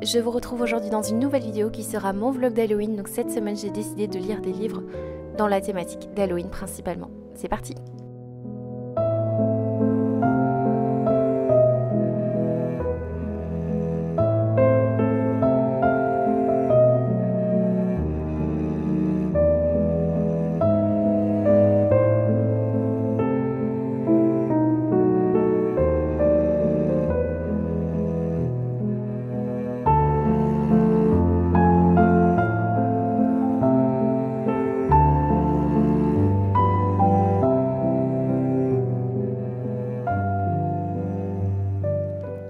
je vous retrouve aujourd'hui dans une nouvelle vidéo qui sera mon vlog d'Halloween. Donc cette semaine j'ai décidé de lire des livres dans la thématique d'Halloween principalement. C'est parti!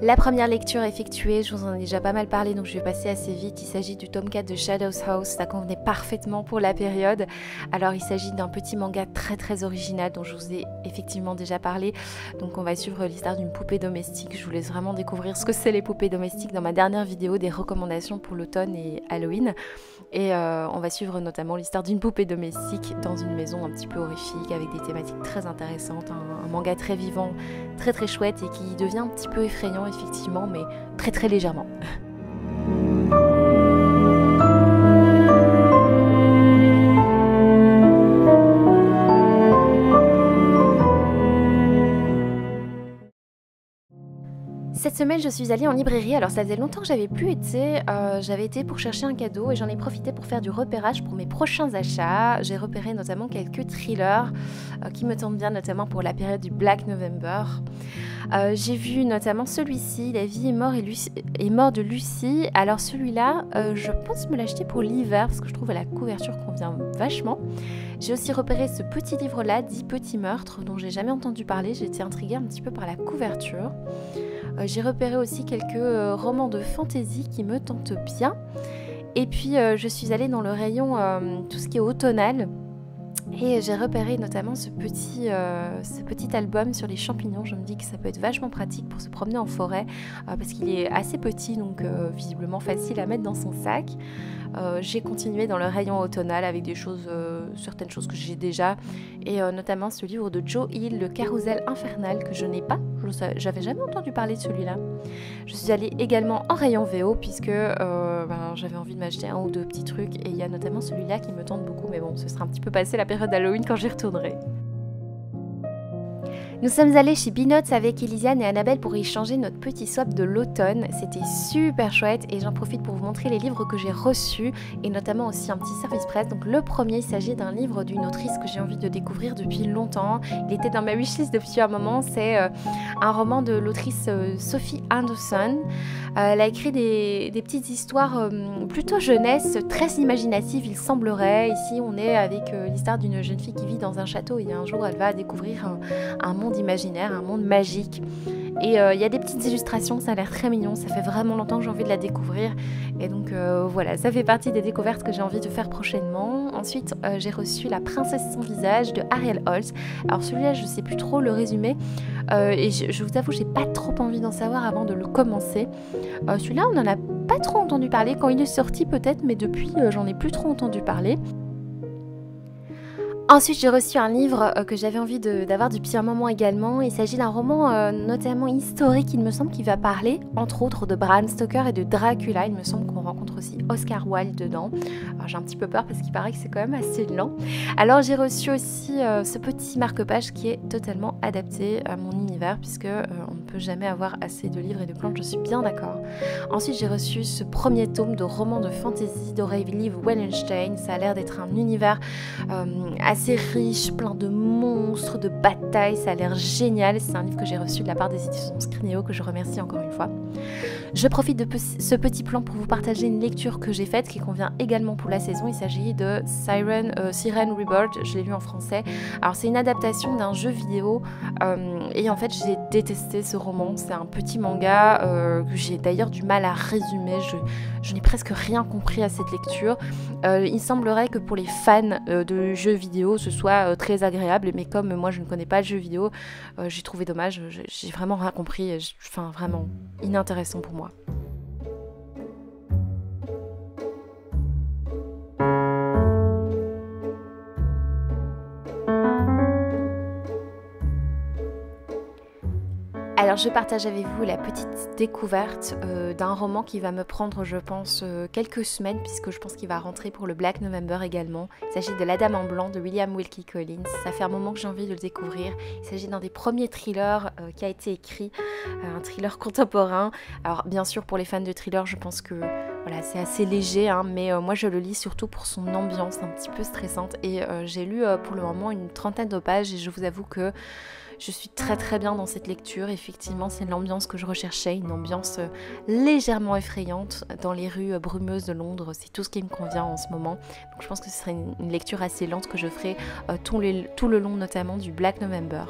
La première lecture effectuée, je vous en ai déjà pas mal parlé donc je vais passer assez vite. Il s'agit du tome 4 de Shadows House, ça convenait parfaitement pour la période. Alors il s'agit d'un petit manga très original dont je vous ai effectivement déjà parlé. Donc on va suivre l'histoire d'une poupée domestique. Je vous laisse vraiment découvrir ce que c'est les poupées domestiques dans ma dernière vidéo des recommandations pour l'automne et Halloween. Et on va suivre notamment l'histoire d'une poupée domestique dans une maison un petit peu horrifique avec des thématiques très intéressantes. Un manga très vivant, très chouette et qui devient un petit peu effrayant effectivement, mais très légèrement. Cette semaine, je suis allée en librairie. Alors ça faisait longtemps que j'avais plus été. J'avais été pour chercher un cadeau et j'en ai profité pour faire du repérage pour mes prochains achats. J'ai repéré notamment quelques thrillers qui me tentent bien, notamment pour la période du Black November. J'ai vu notamment celui-ci, La vie est mort de Lucie. Alors celui-là, je pense me l'acheter pour l'hiver parce que je trouve la couverture convient vachement. J'ai aussi repéré ce petit livre-là, 10 petits meurtres, dont j'ai jamais entendu parler. J'ai été intriguée un petit peu par la couverture. J'ai repéré aussi quelques romans de fantasy qui me tentent bien. Et puis je suis allée dans le rayon tout ce qui est automnal. Et j'ai repéré notamment ce petit album sur les champignons. Je me dis que ça peut être vachement pratique pour se promener en forêt parce qu'il est assez petit, donc visiblement facile à mettre dans son sac. J'ai continué dans le rayon automnal avec des choses, certaines choses que j'ai déjà, et notamment ce livre de Joe Hill, Le Carrousel Infernal, que je n'ai pas. J'avais jamais entendu parler de celui-là. Je suis allée également en rayon VO puisque j'avais envie de m'acheter un ou deux petits trucs, et il y a notamment celui-là qui me tente beaucoup, mais bon, ce sera un petit peu passé la période d'Halloween quand j'y retournerai. Nous sommes allés chez Binots avec Elisiane et Annabelle pour échanger notre petit swap de l'automne. C'était super chouette et j'en profite pour vous montrer les livres que j'ai reçus et notamment aussi un petit service presse. Donc le premier, il s'agit d'un livre d'une autrice que j'ai envie de découvrir depuis longtemps. Il était dans ma wishlist depuis un moment. C'est un roman de l'autrice Sophie Anderson. Elle a écrit des petites histoires plutôt jeunesse, très imaginatives il semblerait. Ici on est avec l'histoire d'une jeune fille qui vit dans un château et un jour elle va découvrir un monde imaginaire, un monde magique. Et il y a des petites illustrations, ça a l'air très mignon, ça fait vraiment longtemps que j'ai envie de la découvrir. Et donc voilà, ça fait partie des découvertes que j'ai envie de faire prochainement. Ensuite, j'ai reçu La Princesse sans visage de Ariel Holz. Alors celui-là, je sais plus trop le résumé. Et je vous avoue, j'ai pas trop envie d'en savoir avant de le commencer. Celui-là, on n'en a pas trop entendu parler. Quand il est sorti peut-être, mais depuis, j'en ai plus trop entendu parler. Ensuite, j'ai reçu un livre que j'avais envie d'avoir depuis un moment également. Il s'agit d'un roman notamment historique, il me semble, qui va parler, entre autres, de Bram Stoker et de Dracula. Il me semble qu'on rencontre aussi Oscar Wilde dedans. Alors j'ai un petit peu peur parce qu'il paraît que c'est quand même assez lent. Alors j'ai reçu aussi ce petit marque-page qui est totalement adapté à mon univers, puisque on ne peut jamais avoir assez de livres et de plantes, je suis bien d'accord. Ensuite, j'ai reçu ce premier tome de roman de fantasy d'Aurélie Wallenstein. Ça a l'air d'être un univers assez riche, plein de monstres, de batailles, ça a l'air génial. C'est un livre que j'ai reçu de la part des éditions Scrinéo, que je remercie encore une fois. Je profite de ce petit plan pour vous partager une lecture que j'ai faite qui convient également pour la saison. Il s'agit de Siren Rebirth, je l'ai lu en français. Alors c'est une adaptation d'un jeu vidéo et en fait j'ai détesté ce roman. C'est un petit manga que j'ai d'ailleurs du mal à résumer. Je n'ai presque rien compris à cette lecture. Il semblerait que pour les fans de jeux vidéo ce soit très agréable, mais comme moi je ne connais pas le jeu vidéo, j'ai trouvé dommage. J'ai vraiment rien compris. Enfin vraiment inintéressant pour moi. Alors Alors je partage avec vous la petite découverte d'un roman qui va me prendre, je pense, quelques semaines, puisque je pense qu'il va rentrer pour le Black November également. Il s'agit de La Dame en blanc de William Wilkie Collins. Ça fait un moment que j'ai envie de le découvrir. Il s'agit d'un des premiers thrillers qui a été écrit, un thriller contemporain. Alors bien sûr pour les fans de thriller, je pense que voilà, c'est assez léger, hein, mais moi je le lis surtout pour son ambiance un petit peu stressante. Et j'ai lu pour le moment une trentaine de pages et je vous avoue que je suis très bien dans cette lecture. Effectivement, c'est l'ambiance que je recherchais, une ambiance légèrement effrayante dans les rues brumeuses de Londres. C'est tout ce qui me convient en ce moment. Donc je pense que ce serait une lecture assez lente que je ferai tout le long notamment du Black November.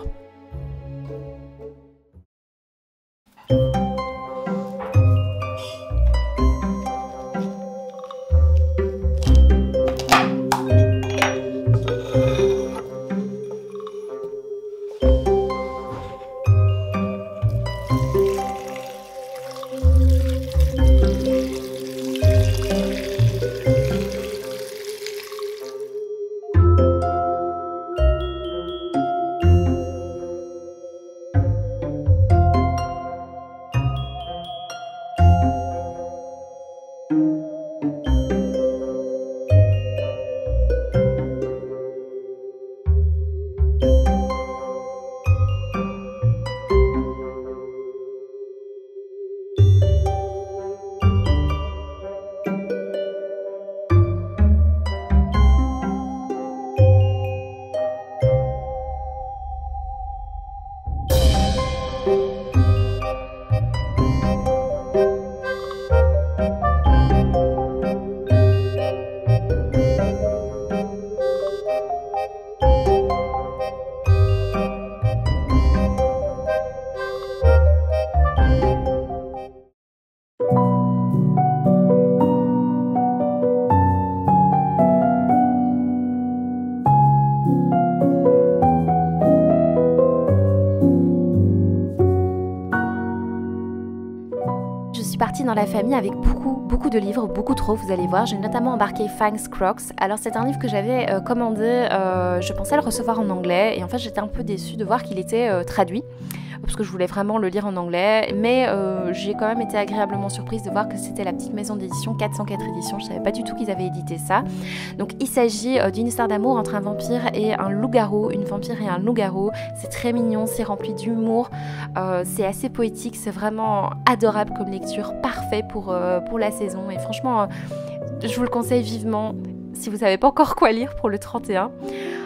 Partie dans la famille avec beaucoup de livres, beaucoup trop, vous allez voir. J'ai notamment embarqué Fangs Crocs. Alors c'est un livre que j'avais commandé, je pensais le recevoir en anglais et en fait j'étais un peu déçue de voir qu'il était traduit parce que je voulais vraiment le lire en anglais, mais j'ai quand même été agréablement surprise de voir que c'était la petite maison d'édition 404 éditions. Je savais pas du tout qu'ils avaient édité ça. Donc il s'agit d'une histoire d'amour entre un vampire et un loup-garou, une vampire et un loup-garou. C'est très mignon, c'est rempli d'humour, c'est assez poétique, c'est vraiment adorable comme lecture, parfait pour la saison et franchement je vous le conseille vivement si vous savez pas encore quoi lire pour le 31.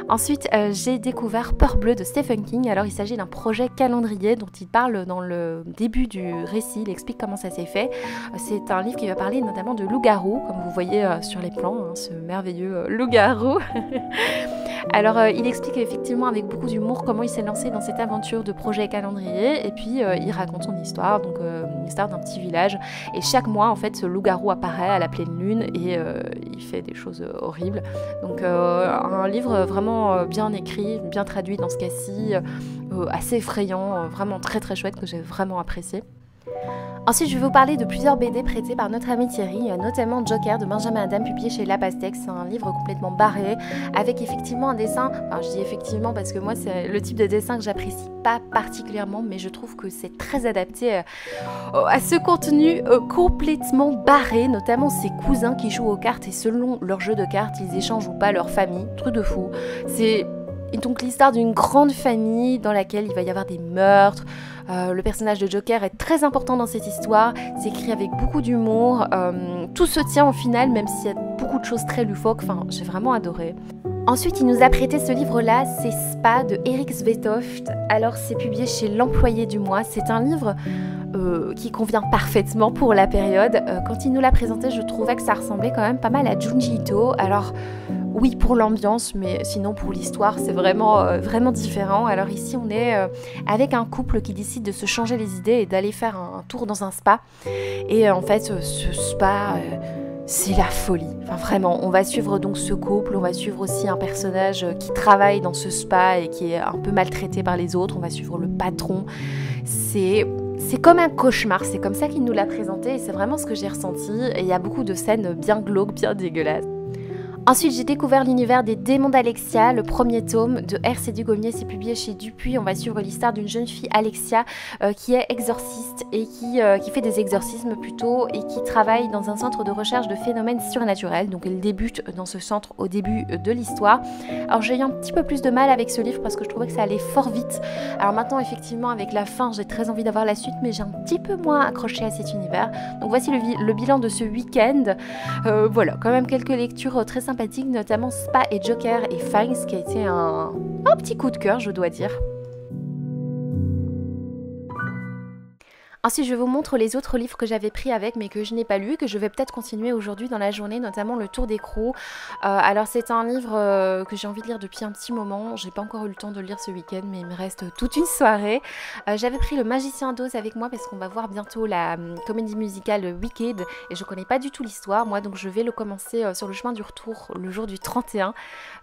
Ensuite, j'ai découvert Peur bleue de Stephen King. Alors, il s'agit d'un projet calendrier dont il parle dans le début du récit. Il explique comment ça s'est fait. C'est un livre qui va parler notamment de loup-garou, comme vous voyez sur les plans, hein, ce merveilleux loup-garou. Alors, il explique effectivement avec beaucoup d'humour comment il s'est lancé dans cette aventure de projet calendrier. Et puis, il raconte son histoire, donc une histoire d'un petit village. Et chaque mois, en fait, ce loup-garou apparaît à la pleine lune et il fait des choses horribles. Donc, un livre vraiment bien écrit, bien traduit dans ce cas-ci, assez effrayant, vraiment très chouette que j'ai vraiment apprécié. Ensuite, je vais vous parler de plusieurs BD prêtés par notre ami Thierry, notamment Joker de Benjamin Adam, publié chez La Pastèque. C'est un livre complètement barré, avec effectivement un dessin, enfin je dis effectivement parce que moi c'est le type de dessin que j'apprécie pas particulièrement, mais je trouve que c'est très adapté à ce contenu complètement barré, notamment ses cousins qui jouent aux cartes et selon leur jeu de cartes, ils échangent ou pas leur famille, truc de fou. C'est donc l'histoire d'une grande famille dans laquelle il va y avoir des meurtres. Le personnage de Joker est très important dans cette histoire, c'est écrit avec beaucoup d'humour, tout se tient au final même s'il y a beaucoup de choses très loufoques, enfin j'ai vraiment adoré. Ensuite, il nous a prêté ce livre-là, c'est Spa de Eric Svetoft. Alors c'est publié chez L'Employé du mois, c'est un livre qui convient parfaitement pour la période. Quand il nous l'a présenté, je trouvais que ça ressemblait quand même pas mal à Junji Ito. Alors oui pour l'ambiance, mais sinon pour l'histoire c'est vraiment différent. Alors ici on est avec un couple qui décide de se changer les idées et d'aller faire un tour dans un spa. Et en fait ce spa c'est la folie, enfin vraiment, on va suivre donc ce couple, on va suivre aussi un personnage qui travaille dans ce spa et qui est un peu maltraité par les autres, on va suivre le patron, c'est comme un cauchemar, c'est comme ça qu'il nous l'a présenté et c'est vraiment ce que j'ai ressenti et il y a beaucoup de scènes bien glauques, bien dégueulasses. Ensuite, j'ai découvert l'univers des démons d'Alexia, le premier tome de R.C. Dugommier, c'est publié chez Dupuis. On va suivre l'histoire d'une jeune fille, Alexia, qui est exorciste et qui fait des exorcismes plutôt et qui travaille dans un centre de recherche de phénomènes surnaturels. Donc elle débute dans ce centre au début de l'histoire. Alors j'ai eu un petit peu plus de mal avec ce livre parce que je trouvais que ça allait fort vite. Alors maintenant, effectivement, avec la fin, j'ai très envie d'avoir la suite, mais j'ai un petit peu moins accroché à cet univers. Donc voici le bilan de ce week-end. Voilà, quand même quelques lectures très sympathiques, notamment Spa et Joker et Fangs, qui a été un petit coup de cœur, je dois dire. Ensuite, je vous montre les autres livres que j'avais pris avec mais que je n'ai pas lu et que je vais peut-être continuer aujourd'hui dans la journée, notamment Le Tour d'écrou. Alors c'est un livre que j'ai envie de lire depuis un petit moment. J'ai pas encore eu le temps de le lire ce week-end, mais il me reste toute une soirée. J'avais pris Le Magicien d'Oz avec moi parce qu'on va voir bientôt la comédie musicale Wicked et je connais pas du tout l'histoire, moi, donc je vais le commencer sur le chemin du retour le jour du 31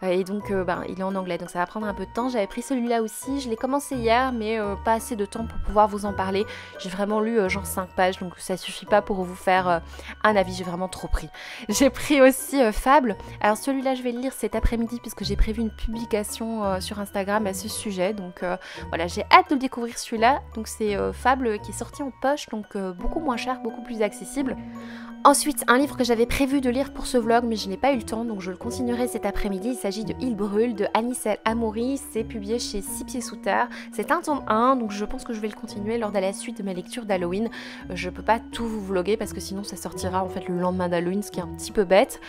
et donc il est en anglais, donc ça va prendre un peu de temps. J'avais pris celui-là aussi, je l'ai commencé hier, mais pas assez de temps pour pouvoir vous en parler. J'ai vraiment lu genre 5 pages, donc ça suffit pas pour vous faire un avis, j'ai vraiment trop pris. J'ai pris aussi Fable. Alors celui-là je vais le lire cet après-midi puisque j'ai prévu une publication sur Instagram à ce sujet, donc voilà, j'ai hâte de le découvrir celui-là. Donc c'est Fable qui est sorti en poche, donc beaucoup moins cher, beaucoup plus accessible. Ensuite, un livre que j'avais prévu de lire pour ce vlog, mais je n'ai pas eu le temps, donc je le continuerai cet après-midi. Il s'agit de Il brûle de Anis El Amoury. C'est publié chez Six Pieds Sous Terre. C'est un tome 1, donc je pense que je vais le continuer lors de la suite de ma lecture d'Halloween. Je peux pas tout vous vlogger parce que sinon ça sortira en fait le lendemain d'Halloween, ce qui est un petit peu bête.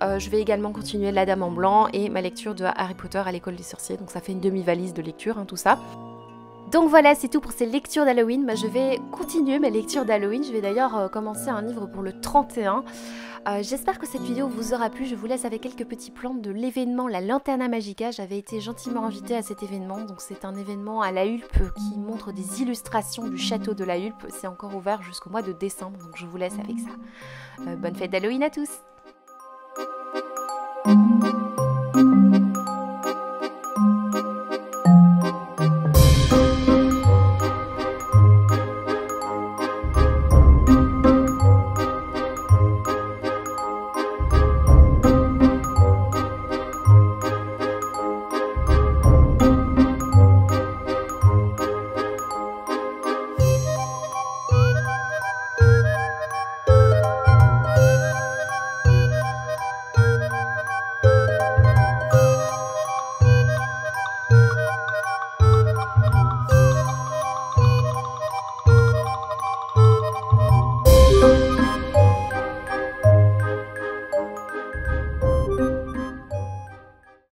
Je vais également continuer La Dame en Blanc et ma lecture de Harry Potter à l'école des sorciers. Donc ça fait une demi-valise de lecture, hein, tout ça. Donc voilà, c'est tout pour ces lectures d'Halloween. Je vais continuer mes lectures d'Halloween. Je vais d'ailleurs commencer un livre pour le 31. J'espère que cette vidéo vous aura plu. Je vous laisse avec quelques petits plans de l'événement La Lanterna Magica. J'avais été gentiment invitée à cet événement. Donc c'est un événement à La Hulpe qui montre des illustrations du château de La Hulpe. C'est encore ouvert jusqu'au mois de décembre. Donc je vous laisse avec ça. Bonne fête d'Halloween à tous!